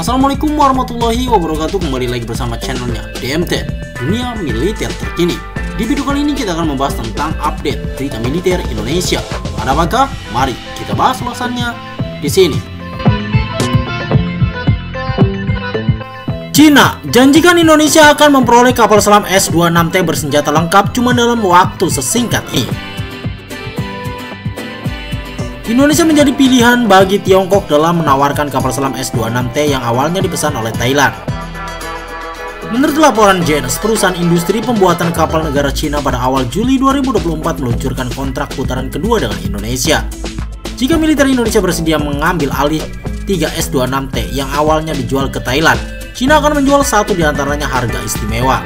Assalamualaikum warahmatullahi wabarakatuh. Kembali lagi bersama channelnya DMT, Dunia Militer Terkini. Di video kali ini kita akan membahas tentang update berita militer Indonesia. Ada apakah? Mari kita bahas ulasannya di sini. Cina janjikan Indonesia akan memperoleh kapal selam S-26T bersenjata lengkap cuma dalam waktu sesingkat ini. Indonesia menjadi pilihan bagi Tiongkok dalam menawarkan kapal selam S-26T yang awalnya dipesan oleh Thailand. Menurut laporan JNS, perusahaan industri pembuatan kapal negara Cina pada awal Juli 2024 meluncurkan kontrak putaran kedua dengan Indonesia. Jika militer Indonesia bersedia mengambil alih 3 S-26T yang awalnya dijual ke Thailand, Cina akan menjual satu di antaranya harga istimewa.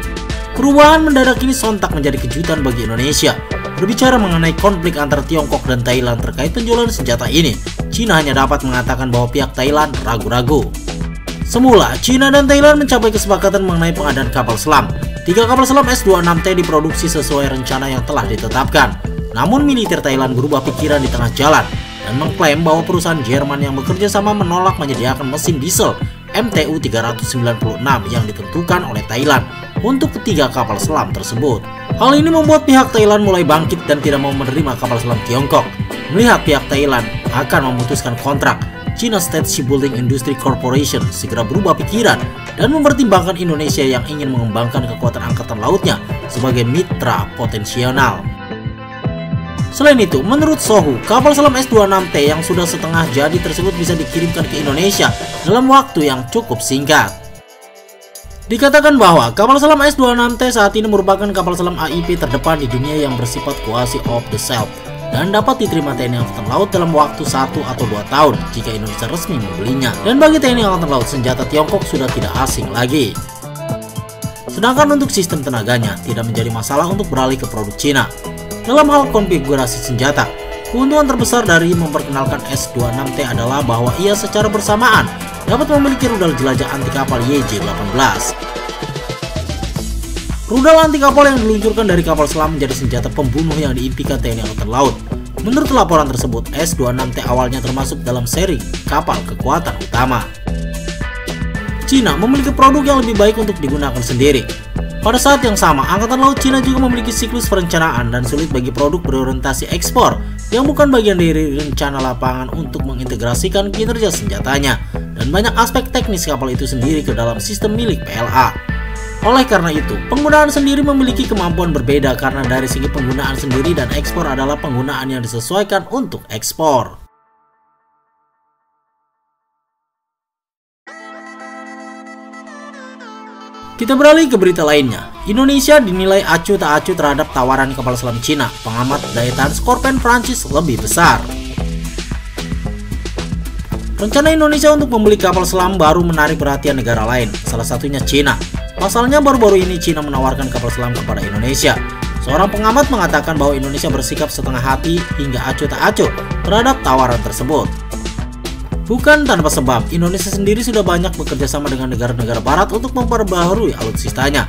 Perubahan mendadak ini sontak menjadi kejutan bagi Indonesia. Berbicara mengenai konflik antara Tiongkok dan Thailand terkait penjualan senjata ini, Cina hanya dapat mengatakan bahwa pihak Thailand ragu-ragu. Semula, Cina dan Thailand mencapai kesepakatan mengenai pengadaan kapal selam. 3 kapal selam S-26T diproduksi sesuai rencana yang telah ditetapkan. Namun militer Thailand berubah pikiran di tengah jalan dan mengklaim bahwa perusahaan Jerman yang bekerja sama menolak menyediakan mesin diesel MTU 396 yang ditentukan oleh Thailand untuk ketiga kapal selam tersebut. Hal ini membuat pihak Thailand mulai bangkit dan tidak mau menerima kapal selam Tiongkok. Melihat pihak Thailand akan memutuskan kontrak, China State Shipbuilding Industry Corporation segera berubah pikiran dan mempertimbangkan Indonesia yang ingin mengembangkan kekuatan angkatan lautnya sebagai mitra potensial. Selain itu, menurut Sohu, kapal selam S-26T yang sudah setengah jadi tersebut bisa dikirimkan ke Indonesia dalam waktu yang cukup singkat. Dikatakan bahwa kapal selam S-26T saat ini merupakan kapal selam AIP terdepan di dunia yang bersifat quasi off the shelf dan dapat diterima TNI Angkatan Laut dalam waktu 1 atau 2 tahun jika Indonesia resmi membelinya. Dan bagi TNI Angkatan Laut, senjata Tiongkok sudah tidak asing lagi. Sedangkan untuk sistem tenaganya tidak menjadi masalah untuk beralih ke produk Cina. Dalam hal konfigurasi senjata, keuntungan terbesar dari memperkenalkan S-26T adalah bahwa ia secara bersamaan dapat memiliki rudal jelajah anti kapal YJ-18. Rudal anti kapal yang diluncurkan dari kapal selam menjadi senjata pembunuh yang diimpikan TNI Angkatan Laut. Menurut laporan tersebut, S-26T awalnya termasuk dalam seri kapal kekuatan utama. Cina memiliki produk yang lebih baik untuk digunakan sendiri. Pada saat yang sama, Angkatan Laut Cina juga memiliki siklus perencanaan dan sulit bagi produk berorientasi ekspor yang bukan bagian dari rencana lapangan untuk mengintegrasikan kinerja senjatanya dan banyak aspek teknis kapal itu sendiri ke dalam sistem milik PLA. Oleh karena itu, penggunaan sendiri memiliki kemampuan berbeda karena dari segi penggunaan sendiri dan ekspor adalah penggunaan yang disesuaikan untuk ekspor. Kita beralih ke berita lainnya. Indonesia dinilai acuh tak acuh terhadap tawaran kapal selam Cina. Pengamat daya tahan Scorpion Prancis lebih besar. Rencana Indonesia untuk membeli kapal selam baru menarik perhatian negara lain, salah satunya Cina. Pasalnya baru-baru ini Cina menawarkan kapal selam kepada Indonesia. Seorang pengamat mengatakan bahwa Indonesia bersikap setengah hati hingga acuh tak acuh terhadap tawaran tersebut. Bukan tanpa sebab, Indonesia sendiri sudah banyak bekerja sama dengan negara-negara barat untuk memperbaharui alutsistanya.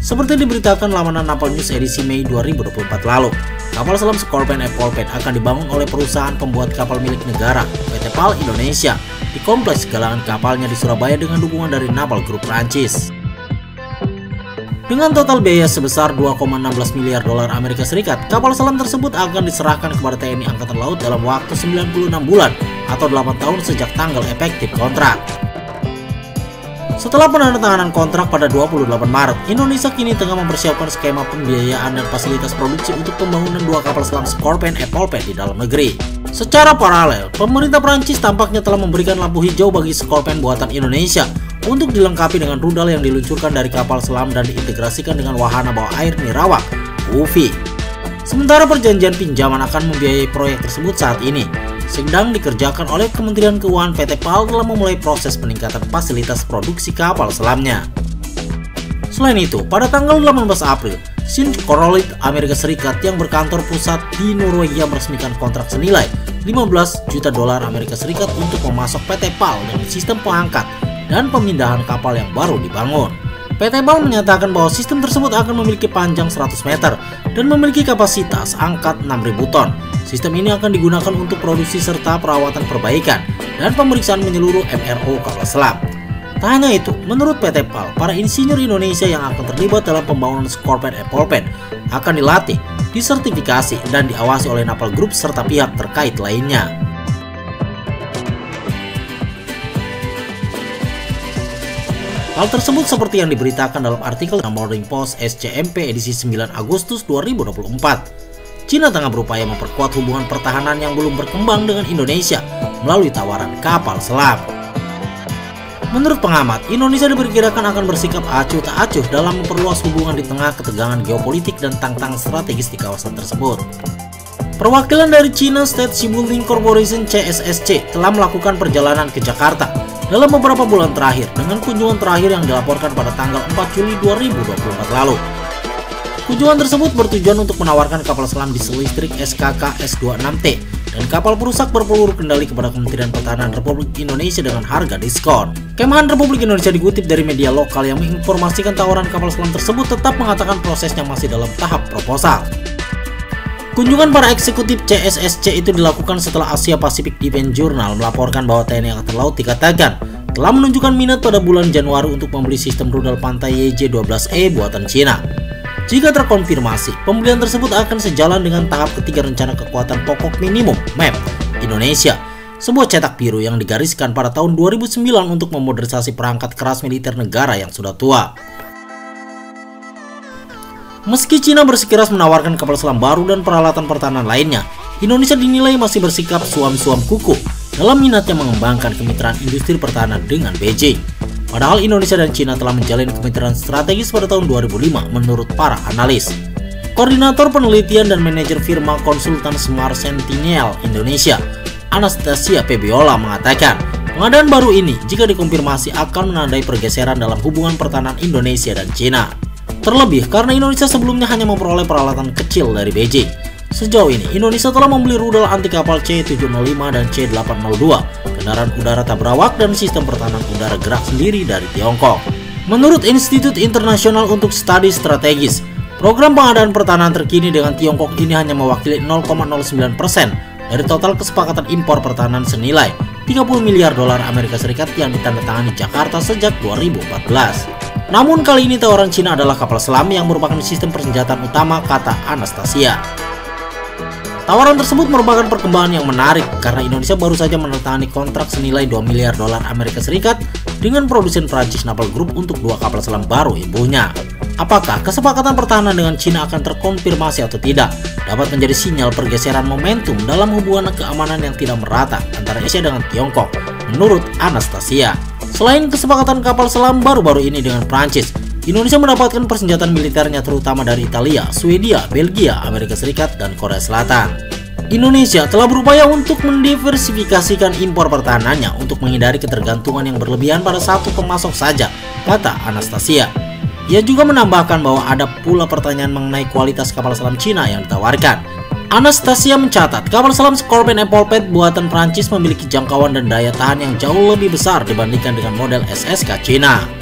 Seperti diberitakan laman Naval News edisi Mei 2024 lalu, kapal selam Scorpion akan dibangun oleh perusahaan pembuat kapal milik negara, PT PAL Indonesia, di kompleks galangan kapalnya di Surabaya dengan dukungan dari Naval Group Prancis. Dengan total biaya sebesar 2,16 miliar dolar Amerika Serikat, kapal selam tersebut akan diserahkan kepada TNI Angkatan Laut dalam waktu 96 bulan atau 8 tahun sejak tanggal efektif kontrak. Setelah penandatanganan kontrak pada 28 Maret, Indonesia kini tengah mempersiapkan skema pembiayaan dan fasilitas produksi untuk pembangunan 2 kapal selam Scorpion di dalam negeri. Secara paralel, pemerintah Prancis tampaknya telah memberikan lampu hijau bagi Scorpion buatan Indonesia untuk dilengkapi dengan rudal yang diluncurkan dari kapal selam dan diintegrasikan dengan wahana bawah air nirawak UV. Sementara perjanjian pinjaman akan membiayai proyek tersebut saat ini sedang dikerjakan oleh Kementerian Keuangan. PT PAL telah memulai proses peningkatan fasilitas produksi kapal selamnya. Selain itu, pada tanggal 18 April, Synchrolite Amerika Serikat yang berkantor pusat di Norwegia meresmikan kontrak senilai 15 juta dolar Amerika Serikat untuk memasok PT PAL dengan sistem pengangkat dan pemindahan kapal yang baru dibangun. PT PAL menyatakan bahwa sistem tersebut akan memiliki panjang 100 meter dan memiliki kapasitas angkat 6.000 ton. Sistem ini akan digunakan untuk produksi serta perawatan perbaikan dan pemeriksaan menyeluruh MRO kapal selam. Tak hanya itu, menurut PT PAL, para insinyur Indonesia yang akan terlibat dalam pembangunan Scorpène Epaulettes akan dilatih, disertifikasi, dan diawasi oleh Napal Group serta pihak terkait lainnya. Hal tersebut seperti yang diberitakan dalam artikel Morning Post SCMP edisi 9 Agustus 2024. Cina tengah berupaya memperkuat hubungan pertahanan yang belum berkembang dengan Indonesia melalui tawaran kapal selam. Menurut pengamat, Indonesia diperkirakan akan bersikap acuh tak acuh dalam memperluas hubungan di tengah ketegangan geopolitik dan tantangan strategis di kawasan tersebut. Perwakilan dari China State Shipbuilding Corporation CSSC telah melakukan perjalanan ke Jakarta dalam beberapa bulan terakhir dengan kunjungan terakhir yang dilaporkan pada tanggal 4 Juli 2024 lalu. Kunjungan tersebut bertujuan untuk menawarkan kapal selam diesel listrik SKK S26T dan kapal perusak berpeluru kendali kepada Kementerian Pertahanan Republik Indonesia dengan harga diskon. Kemhan Republik Indonesia dikutip dari media lokal yang menginformasikan tawaran kapal selam tersebut tetap mengatakan prosesnya masih dalam tahap proposal. Kunjungan para eksekutif CSSC itu dilakukan setelah Asia Pacific Defense Journal melaporkan bahwa TNI Angkatan Laut dikatakan telah menunjukkan minat pada bulan Januari untuk membeli sistem rudal pantai YJ-12E buatan Cina. Jika terkonfirmasi, pembelian tersebut akan sejalan dengan tahap ketiga rencana kekuatan pokok minimum (MEP) Indonesia, sebuah cetak biru yang digariskan pada tahun 2009 untuk memodernisasi perangkat keras militer negara yang sudah tua. Meski Cina bersikeras menawarkan kapal selam baru dan peralatan pertahanan lainnya, Indonesia dinilai masih bersikap suam-suam kuku dalam minatnya mengembangkan kemitraan industri pertahanan dengan Beijing. Padahal Indonesia dan Cina telah menjalin kemitraan strategis pada tahun 2005 menurut para analis. Koordinator penelitian dan manajer firma konsultan Smart Sentinel Indonesia, Anastasia Febiola mengatakan, pengadaan baru ini jika dikonfirmasi akan menandai pergeseran dalam hubungan pertahanan Indonesia dan Cina. Terlebih karena Indonesia sebelumnya hanya memperoleh peralatan kecil dari Beijing. Sejauh ini, Indonesia telah membeli rudal anti kapal C-705 dan C-802, kendaraan udara tak berawak, dan sistem pertahanan udara gerak sendiri dari Tiongkok. Menurut Institut Internasional untuk Studi Strategis, program pengadaan pertahanan terkini dengan Tiongkok ini hanya mewakili 0,09% dari total kesepakatan impor pertahanan senilai 30 miliar dolar Amerika Serikat yang ditandatangani Jakarta sejak 2014. Namun kali ini tawaran Cina adalah kapal selam yang merupakan sistem persenjataan utama, kata Anastasia. Tawaran tersebut merupakan perkembangan yang menarik karena Indonesia baru saja menandatangani kontrak senilai 2 miliar dolar Amerika Serikat dengan produsen Prancis Naval Group untuk 2 kapal selam baru ibunya. Apakah kesepakatan pertahanan dengan Cina akan terkonfirmasi atau tidak dapat menjadi sinyal pergeseran momentum dalam hubungan keamanan yang tidak merata antara Asia dengan Tiongkok, menurut Anastasia. Selain kesepakatan kapal selam baru-baru ini dengan Prancis, Indonesia mendapatkan persenjataan militernya terutama dari Italia, Swedia, Belgia, Amerika Serikat, dan Korea Selatan. Indonesia telah berupaya untuk mendiversifikasikan impor pertahanannya untuk menghindari ketergantungan yang berlebihan pada satu pemasok saja, kata Anastasia. Ia juga menambahkan bahwa ada pula pertanyaan mengenai kualitas kapal selam Cina yang ditawarkan. Anastasia mencatat kapal selam Scorpène Epaulettes buatan Prancis memiliki jangkauan dan daya tahan yang jauh lebih besar dibandingkan dengan model SSK Cina.